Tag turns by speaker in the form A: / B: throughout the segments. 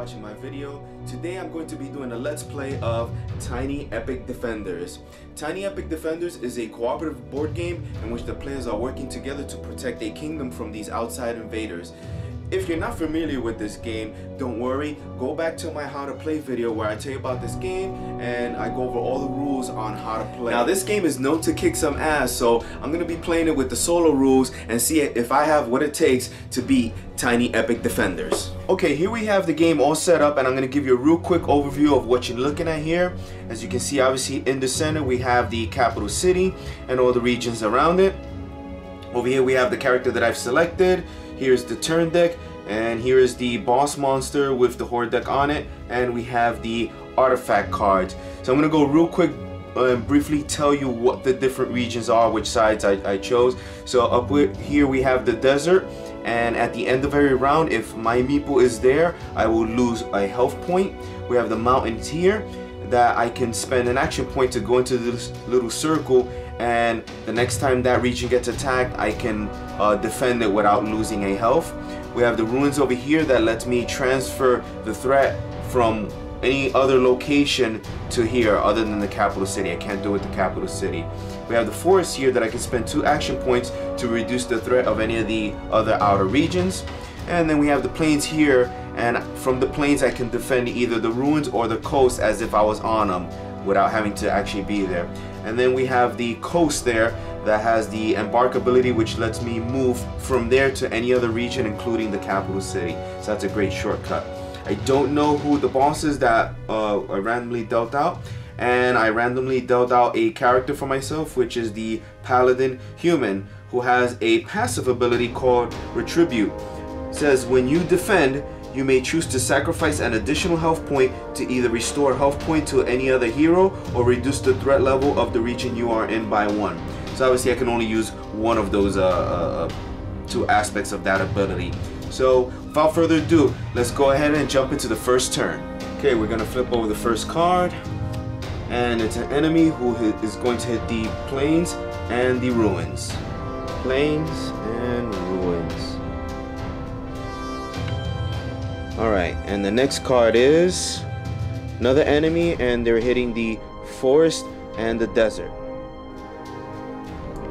A: watching my video. Today I'm going to be doing a let's play of Tiny Epic Defenders. Tiny Epic Defenders is a cooperative board game in which the players are working together to protect a kingdom from these outside invaders. If you're not familiar with this game, don't worry, go back to my how to play video where I tell you about this game and I go over all the rules on how to play. Now this game is known to kick some ass, so I'm going to be playing it with the solo rules and see if I have what it takes to beat Tiny Epic Defenders. Okay, here we have the game all set up and I'm going to give you a real quick overview of what you're looking at here. As you can see, obviously in the center we have the capital city and all the regions around it. Over here we have the character that I've selected. Here's the turn deck, and here is the boss monster with the horde deck on it, and we have the artifact cards. So I'm going to go real quick and briefly tell you what the different regions are, which sides I chose. So up here we have the desert, and at the end of every round, if my meeple is there, I will lose a health point. We have the mountains here that I can spend an action point to go into this little circle, and the next time that region gets attacked I can defend it without losing a health. We have the ruins over here that lets me transfer the threat from any other location to here other than the capital city. I can't do it with the capital city. We have the forest here that I can spend 2 action points to reduce the threat of any of the other outer regions. And then we have the plains here, and from the plains I can defend either the ruins or the coast as if I was on them without having to actually be there. And then we have the coast there that has the embark ability, which lets me move from there to any other region including the capital city. So that's a great shortcut. I don't know who the boss is that I randomly dealt out, and I randomly dealt out a character for myself, which is the paladin human, who has a passive ability called retribute. It says when you defend, you may choose to sacrifice an additional health point to either restore health point to any other hero or reduce the threat level of the region you are in by 1. So obviously I can only use one of those 2 aspects of that ability. So without further ado, let's go ahead and jump into the first turn. Okay, we're gonna flip over the first card, and it's an enemy who is going to hit the plains and the ruins. Plains and ruins. Alright, and the next card is another enemy, and they're hitting the forest and the desert.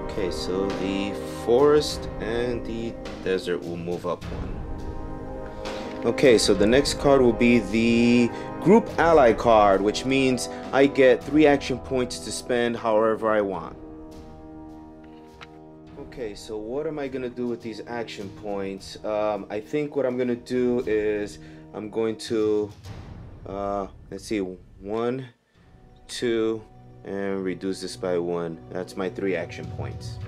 A: Okay, so the forest and the desert will move up 1. Okay, so the next card will be the group ally card, which means I get 3 action points to spend however I want. Okay, so what am I gonna do with these action points? I think what I'm gonna do is I'm going to let's see, 1, 2, and reduce this by 1. That's my 3 action points.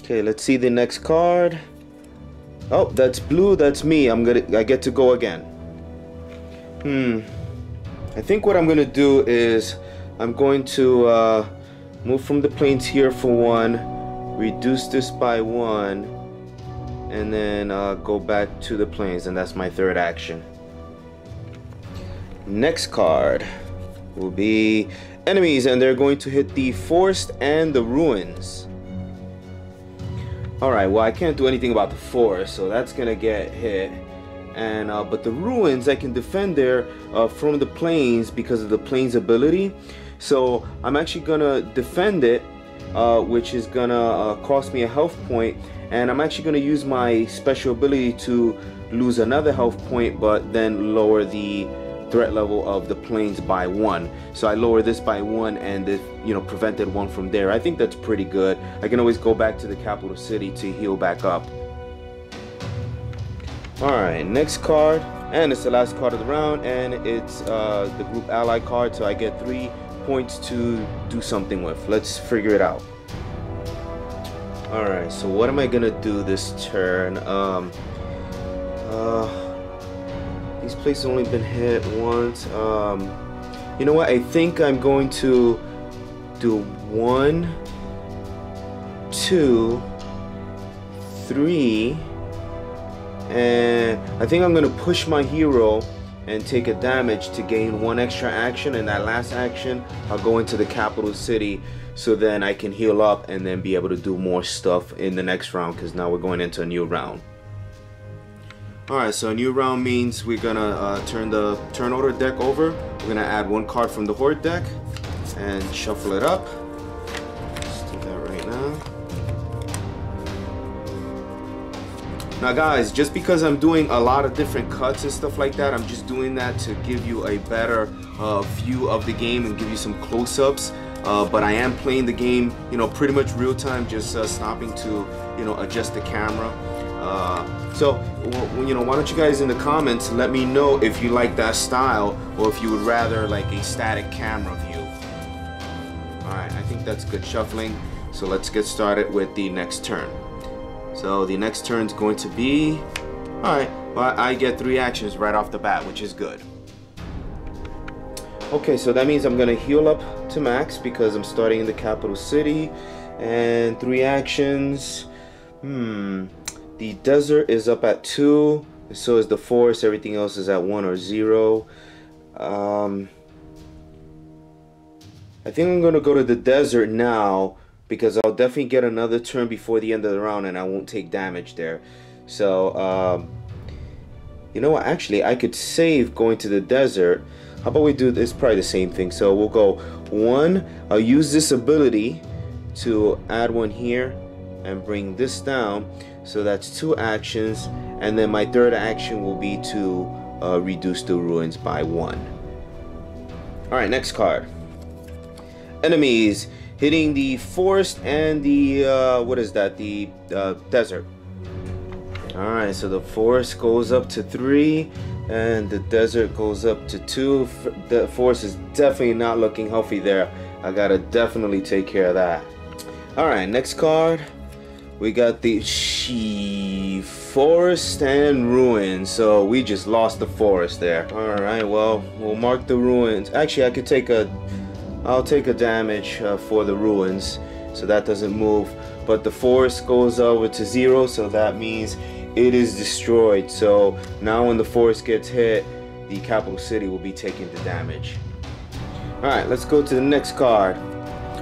A: Okay, let's see the next card. Oh, that's blue. That's me. I get to go again. I think what I'm gonna do is I'm going to move from the plains here for 1. Reduce this by 1, and then go back to the plains, and that's my 3rd action. Next card will be enemies, and they're going to hit the forest and the ruins. Alright, well I can't do anything about the forest, so that's gonna get hit. And but the ruins I can defend there from the plains because of the plains ability. So I'm actually gonna defend it, which is gonna cost me a health point, and I'm actually gonna use my special ability to lose another health point, but then lower the threat level of the plains by 1. So I lower this by 1, and it, prevented 1 from there. I think that's pretty good. I can always go back to the capital city to heal back up. Alright, next card, and it's the last card of the round, and it's the group ally card, so I get 3 points to do something with. Let's figure it out. Alright, so what am I gonna do this turn? These places only been hit once. You know what? I think I'm going to do 1, 2, 3, and I think I'm gonna push my hero and take a damage to gain 1 extra action, and that last action I'll go into the capital city so then I can heal up and then be able to do more stuff in the next round, because now we're going into a new round. Alright, so a new round means we're gonna turn the turn order deck over. We're gonna add one card from the horde deck and shuffle it up. Let's do that right now. Now guys, just because I'm doing a lot of different cuts and stuff like that, I'm just doing that to give you a better view of the game and give you some close-ups. But I am playing the game, you know, pretty much real time, just stopping to, you know, adjust the camera. So, you know, why don't you guys in the comments let me know if you like that style or if you would rather like a static camera view. Alright, I think that's good shuffling. So let's get started with the next turn. So the next turn is going to be... Alright, well, I get 3 actions right off the bat, which is good. Okay, so that means I'm going to heal up to max because I'm starting in the capital city. And 3 actions. The desert is up at 2, so is the forest. Everything else is at 1 or 0. I think I'm gonna go to the desert now because I'll definitely get another turn before the end of the round and I won't take damage there. So you know what, actually I could save going to the desert. How about we do this? Probably the same thing. So we'll go 1. I'll use this ability to add 1 here and bring this down. So that's 2 actions, and then my 3rd action will be to reduce the ruins by 1. Alright, next card. Enemies hitting the forest and the what is that? The desert. Alright, so the forest goes up to 3 and the desert goes up to 2. The forest is definitely not looking healthy there. I gotta definitely take care of that. Alright, next card. We got the forest and ruins. So we just lost the forest there. Alright, well, we'll mark the ruins. Actually, I'll take a damage for the ruins, so that doesn't move. But the forest goes over to 0, so that means it is destroyed. So now when the forest gets hit, the capital city will be taking the damage. Alright, let's go to the next card.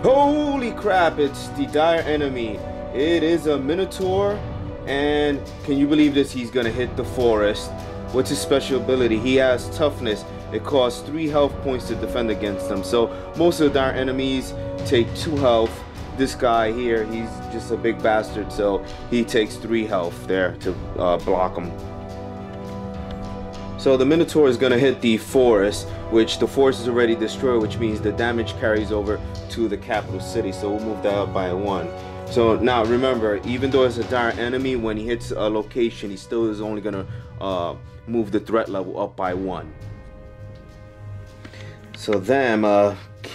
A: Holy crap, it's the dire enemy. It is a Minotaur, and can you believe this? He's gonna hit the forest. What's his special ability? He has toughness. It costs 3 health points to defend against them. So most of the dire enemies take 2 health. This guy here, he's just a big bastard, so he takes 3 health there to block him. So the Minotaur is gonna hit the forest, which the forest is already destroyed, which means the damage carries over to the capital city. So we'll move that up by 1. So now remember, even though it's a dire enemy, when he hits a location, he still is only gonna move the threat level up by 1. So them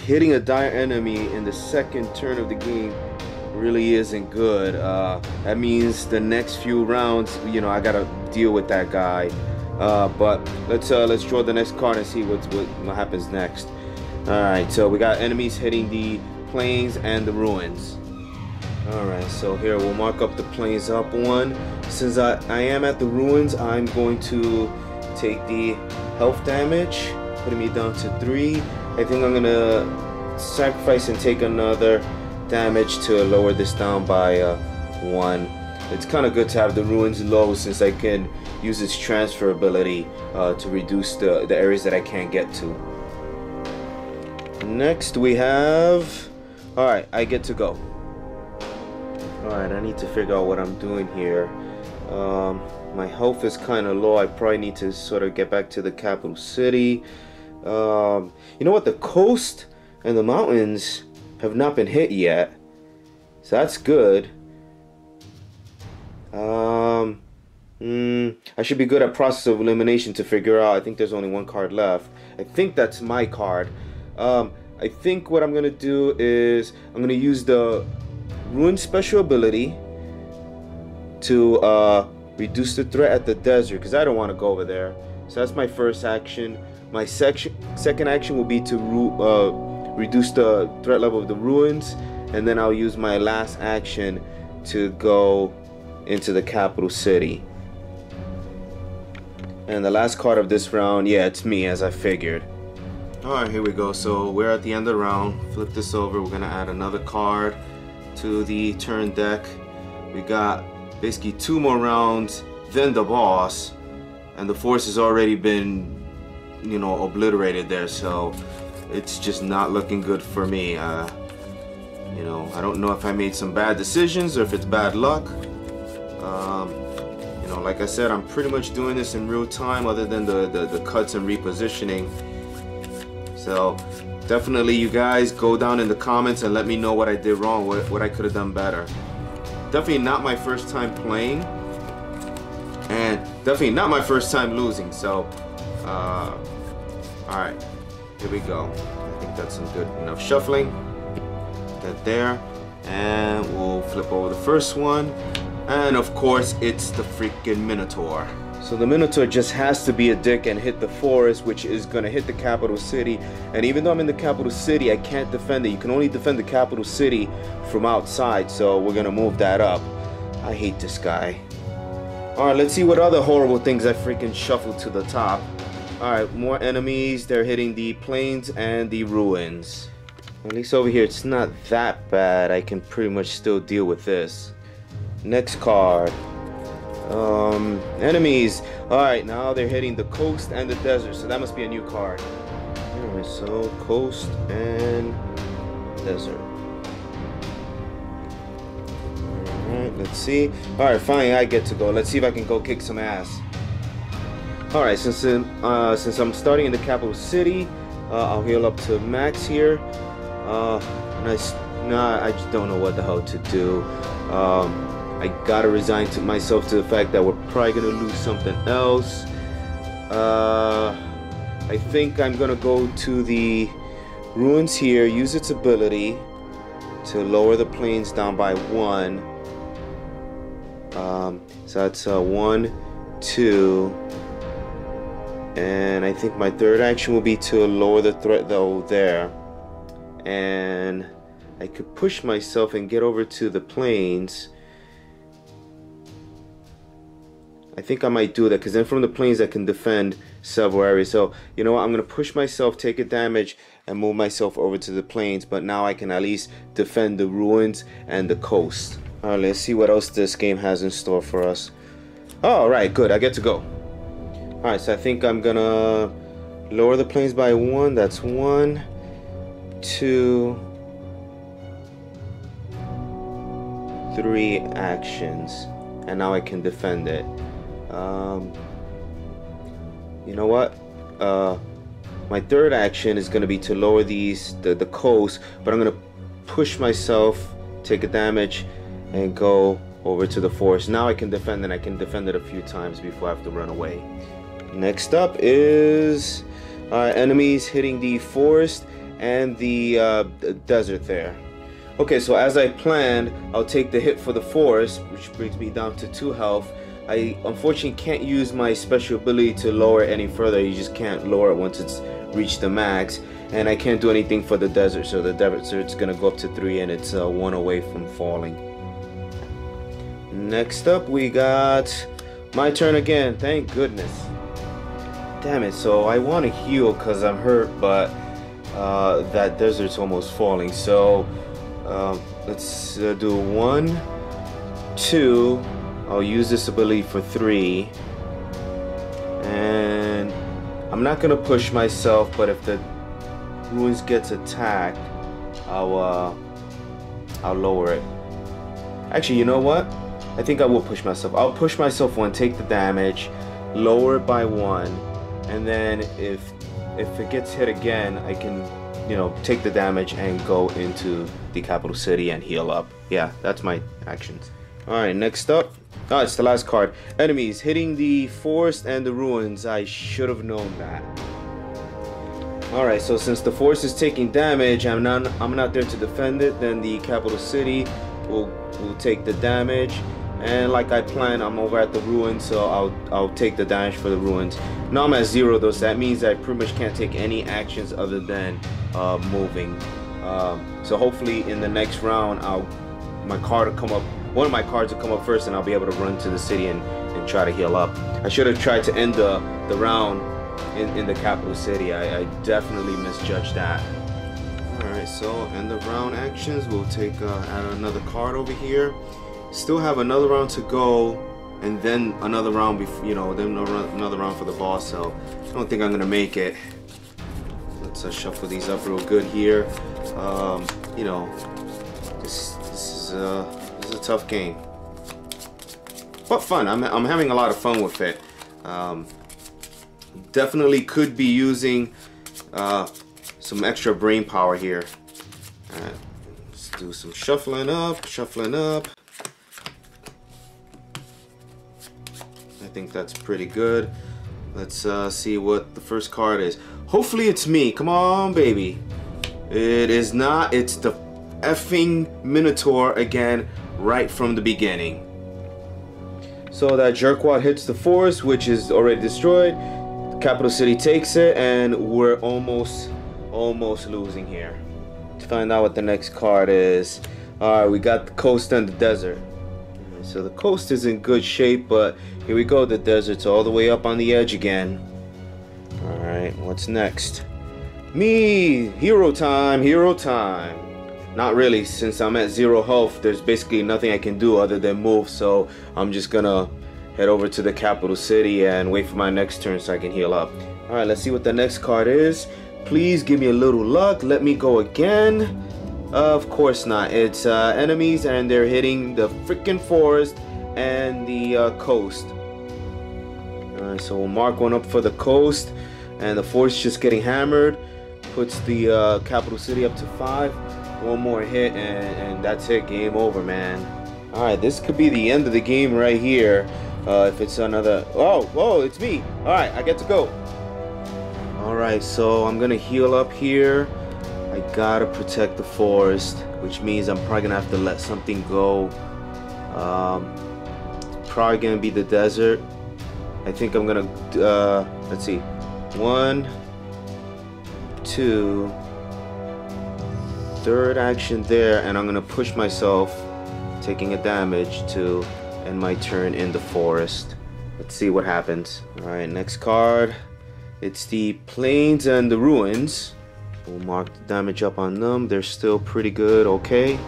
A: hitting a dire enemy in the second turn of the game really isn't good. That means the next few rounds, you know, I gotta deal with that guy. But let's draw the next card and see what happens next. All right, so we got enemies hitting the plains and the ruins. Alright, so here we'll mark up the plains up 1. Since I am at the ruins, I'm going to take the health damage, putting me down to 3. I think I'm gonna sacrifice and take another damage to lower this down by 1. It's kind of good to have the ruins low since I can use its transfer ability to reduce the areas that I can't get to. Next we have... Alright, I get to go. Alright, I need to figure out what I'm doing here. My health is kind of low. I probably need to sort of get back to the capital city. You know what? The coast and the mountains have not been hit yet. So that's good. I should be good at process of elimination to figure out. I think there's only 1 card left. I think that's my card. I think what I'm going to do is I'm going to use the Ruin special ability to reduce the threat at the desert, because I don't want to go over there. So that's my first action. My second action will be to reduce the threat level of the ruins, and then I'll use my last action to go into the capital city. And the last card of this round, yeah, it's me, as I figured. Alright, here we go. So we're at the end of the round. Flip this over. We're going to add another card to the turn deck. We got basically 2 more rounds, then the boss. and the force has already been, you know, obliterated there, so it's just not looking good for me. You know, I don't know if I made some bad decisions or if it's bad luck. You know, like I said, I'm pretty much doing this in real time other than the cuts and repositioning. So definitely you guys go down in the comments and let me know what I did wrong, what I could have done better. Definitely not my first time playing, and definitely not my first time losing. So alright, here we go. I think that's some good enough shuffling. That there, and we'll flip over the first one, and of course it's the freaking Minotaur. So the Minotaur just has to be a dick and hit the forest, which is gonna hit the capital city. And even though I'm in the capital city, I can't defend it. You can only defend the capital city from outside, so we're gonna move that up. I hate this guy. Alright, let's see what other horrible things I freaking shuffled to the top. Alright, more enemies. They're hitting the plains and the ruins. At least over here it's not that bad. I can pretty much still deal with this. Next card. Enemies. Alright, now they're hitting the coast and the desert, so that must be a new card. Alright, so coast and desert. Alright, let's see. Alright, fine, I get to go. Let's see if I can go kick some ass. Alright, since I'm starting in the capital city, I'll heal up to max here. I just don't know what the hell to do. I gotta resign to myself to the fact that we're probably gonna lose something else. I think I'm gonna go to the ruins here, use its ability to lower the plains down by 1. So that's 1, 2, and I think my third action will be to lower the threat though there. And I could push myself and get over to the plains. I think I might do that, because then from the plains I can defend several areas. So you know what, I'm gonna push myself, take a damage, and move myself over to the plains, but now I can at least defend the ruins and the coast. Alright, let's see what else this game has in store for us. Oh, alright, good, I get to go. Alright, so I think I'm gonna lower the plains by 1. That's 1, 2, 3 actions, and now I can defend it. You know what? My third action is going to be to lower the coast, but I'm going to push myself, take a damage, and go over to the forest. Now I can defend, and I can defend it a few times before I have to run away. Next up is enemies hitting the forest and the desert there. Okay, so as I planned, I'll take the hit for the forest, which brings me down to 2 health. I unfortunately can't use my special ability to lower it any further. You just can't lower it once it's reached the max. And I can't do anything for the desert, so the desert's gonna go up to 3, and it's 1 away from falling. Next up, we got my turn again. Thank goodness. Damn it, so I want to heal because I'm hurt, but that desert's almost falling. So let's do 1, 2. I'll use this ability for 3, and I'm not gonna push myself, but if the ruins gets attacked, I'll lower it. Actually, you know what? I think I will push myself. I'll push myself 1, take the damage, lower it by 1, and then if it gets hit again, I can, you know, take the damage and go into the capital city and heal up. Yeah, that's my actions. Alright, next up. Oh, it's the last card. Enemies hitting the forest and the ruins. I should have known that. Alright, so since the forest is taking damage, I'm not there to defend it, then the capital city will take the damage. And like I planned, I'm over at the ruins, so I'll take the damage for the ruins. Now I'm at 0 though, so that means I pretty much can't take any actions other than moving. So hopefully in the next round, my card will come up. One of my cards will come up first, and I'll be able to run to the city and try to heal up. I should have tried to end the round in the capital city. I definitely misjudged that. Alright, so end the round actions. We'll take add another card over here. Still have another round to go. and then another round before, you know, then another round for the boss. So I don't think I'm gonna make it. Let's shuffle these up real good here. You know, this is a tough game, but fun. I'm having a lot of fun with it. Definitely could be using some extra brain power here. Alright, let's do some shuffling up. I think that's pretty good. Let's see what the first card is. Hopefully it's me. Come on, baby. It is not. It's the effing Minotaur again, right from the beginning. So that jerkwad hits the forest, which is already destroyed. The capital city takes it, and we're almost losing here. Let's find out what the next card is. Alright, we got the coast and the desert. So the coast is in good shape, but here we go. The desert's all the way up on the edge again. Alright, what's next? Me! Hero time, hero time. Not really, since I'm at 0 health, there's basically nothing I can do other than move, so I'm just gonna head over to the capital city and wait for my next turn so I can heal up. Alright, let's see what the next card is. Please give me a little luck. Let me go again. Of course not. It's enemies, and they're hitting the freaking forest and the coast. Alright, so we'll mark one up for the coast, and the forest just getting hammered. Puts the capital city up to 5. One more hit, and that's it. Game over, man. Alright, this could be the end of the game right here. If it's another... Oh, whoa, it's me. Alright, I get to go. Alright, so I'm gonna heal up here. I gotta protect the forest, which means I'm probably gonna have to let something go. Probably gonna be the desert. I think I'm gonna let's see, 1, 2, third action there, and I'm gonna push myself, taking a damage to end my turn in the forest. Let's see what happens. Alright, next card. It's the plains and the ruins. We'll mark the damage up on them. They're still pretty good. Okay.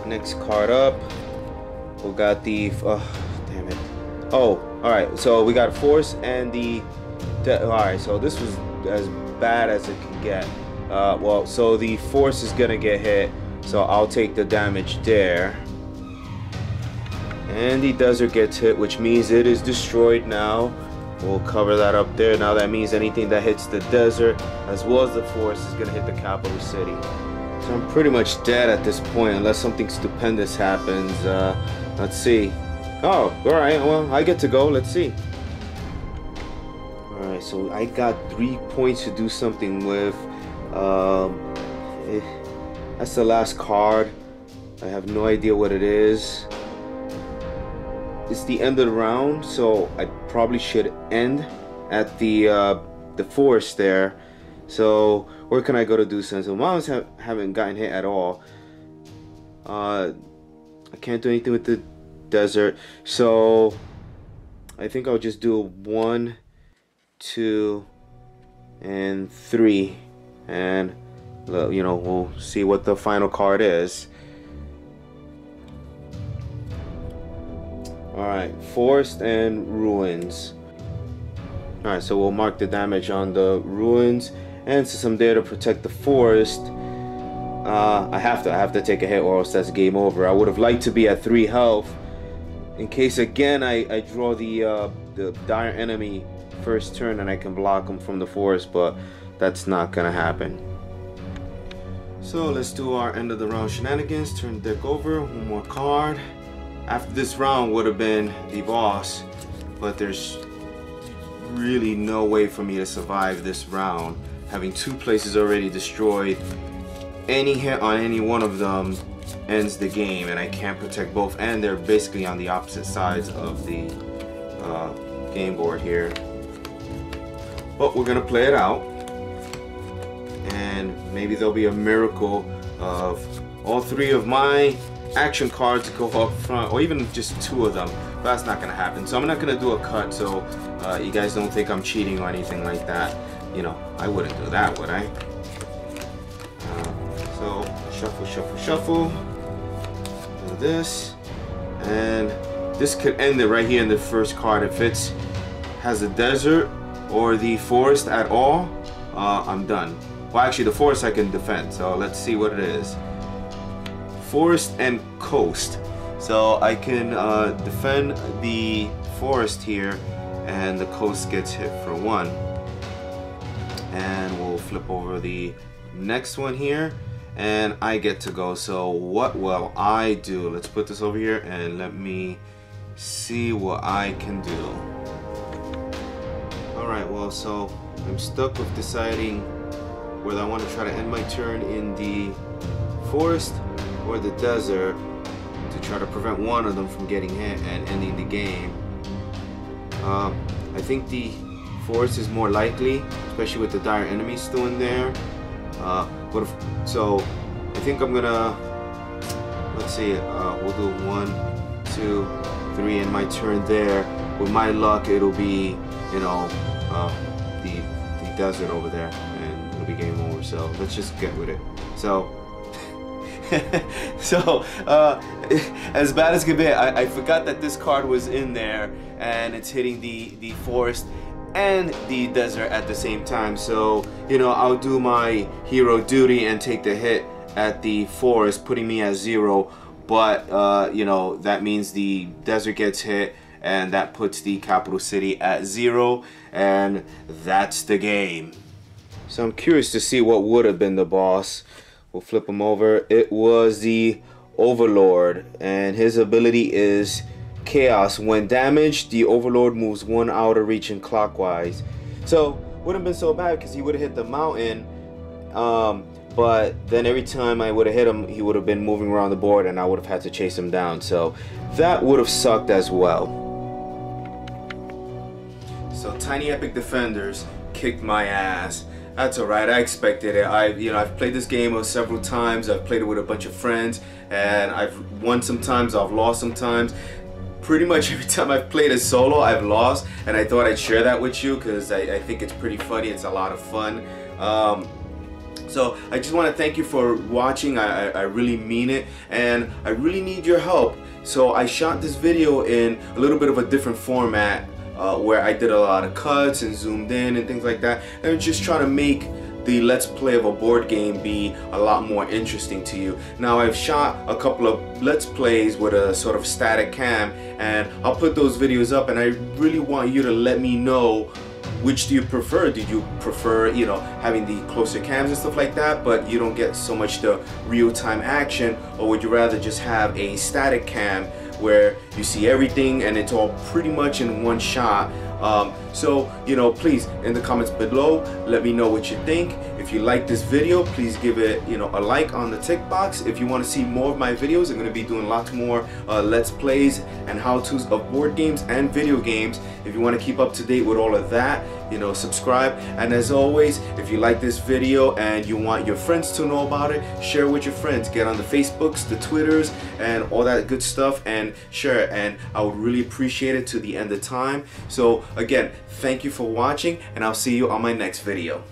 A: Next card up. We got the damn it. Oh, alright. So we got force and the alright, so this was as bad as it can get. Well, so the force is gonna get hit, so I'll take the damage there. And the desert gets hit, which means it is destroyed now. We'll cover that up there. Now that means anything that hits the desert as well as the forest is gonna hit the capital city. So I'm pretty much dead at this point unless something stupendous happens. Let's see. Oh, alright, well, I get to go. Let's see. Alright, so I got 3 points to do something with. That's the last card. I have no idea what it is. It's the end of the round, so I probably should end at the forest there. So where can I go to do something? So mountains haven't gotten hit at all. I can't do anything with the desert, so I think I'll just do 1, 2, and 3, and you know, we'll see what the final card is. Alright, forest and ruins. Alright, so we'll mark the damage on the ruins, and since I'm there to protect the forest, I have to take a hit or else that's game over. I would have liked to be at 3 health in case again I draw the dire enemy first turn and I can block them from the forest, but that's not gonna happen. So let's do our end of the round shenanigans. Turn the deck over, one more card. After this round would have been the boss, but there's really no way for me to survive this round. Having 2 places already destroyed, any hit on any one of them ends the game, and I can't protect both, and they're basically on the opposite sides of the game board here. But we're gonna play it out, and maybe there'll be a miracle of all 3 of my action cards go up front, or even just 2 of them. But that's not gonna happen, so I'm not gonna do a cut, so you guys don't think I'm cheating or anything like that. You know, I wouldn't do that, would I? So shuffle, shuffle, shuffle. Do this, and this could end it right here in the first card. If it's has a desert or the forest at all, I'm done. Well, actually the forest I can defend, so let's see what it is. Forest and coast. So I can defend the forest here, and the coast gets hit for 1. And we'll flip over the next one here, and I get to go. So what will I do? Let's put this over here and let me see what I can do. Alright, well, so I'm stuck with deciding whether I want to try to end my turn in the forest or the desert to try to prevent one of them from getting hit and ending the game. I think the forest is more likely, especially with the dire enemies still in there. So I think I'm gonna, let's see, we'll do 1, 2, 3 in my turn there. With my luck, it'll be, you know, the desert over there, and it'll be game over. So let's just get with it. So as bad as can be, I forgot that this card was in there, and it's hitting the forest and the desert at the same time. So, you know, I'll do my hero duty and take the hit at the forest, putting me at 0. But you know, that means the desert gets hit, and that puts the capital city at 0, and that's the game. So I'm curious to see what would have been the boss. We'll flip him over. It was the Overlord, and his ability is Chaos. When damaged, the Overlord moves 1 outer region clockwise. So wouldn't have been so bad because he would have hit the mountain, but then every time I would have hit him, he would have been moving around the board, and I would have had to chase him down. So that would have sucked as well. So Tiny Epic Defenders kicked my ass. That's alright, I expected it. I've played this game several times. I've played it with a bunch of friends, and I've won sometimes, I've lost sometimes. Pretty much every time I've played a solo, I've lost, and I thought I'd share that with you because I think it's pretty funny. It's a lot of fun. So I just want to thank you for watching. I really mean it, and I really need your help. So I shot this video in a little bit of a different format, where I did a lot of cuts and zoomed in and things like that, and just trying to make the let's play of a board game be a lot more interesting to you. Now, I've shot a couple of let's plays with a sort of static cam, and I'll put those videos up, and I really want you to let me know, which do you prefer? Do you prefer, you know, having the closer cams and stuff like that, but you don't get so much the real-time action, or would you rather just have a static cam where you see everything and it's all pretty much in one shot? So, you know, please, in the comments below, let me know what you think. If you like this video, please give it, you know, a like on the tick box. If you want to see more of my videos, I'm going to be doing lots more let's plays and how-tos of board games and video games. If you want to keep up to date with all of that, you know, subscribe. And as always, if you like this video and you want your friends to know about it, share with your friends. Get on the Facebooks, the Twitters, and all that good stuff, and share it. And I would really appreciate it to the end of time. So again, thank you for watching, and I'll see you on my next video.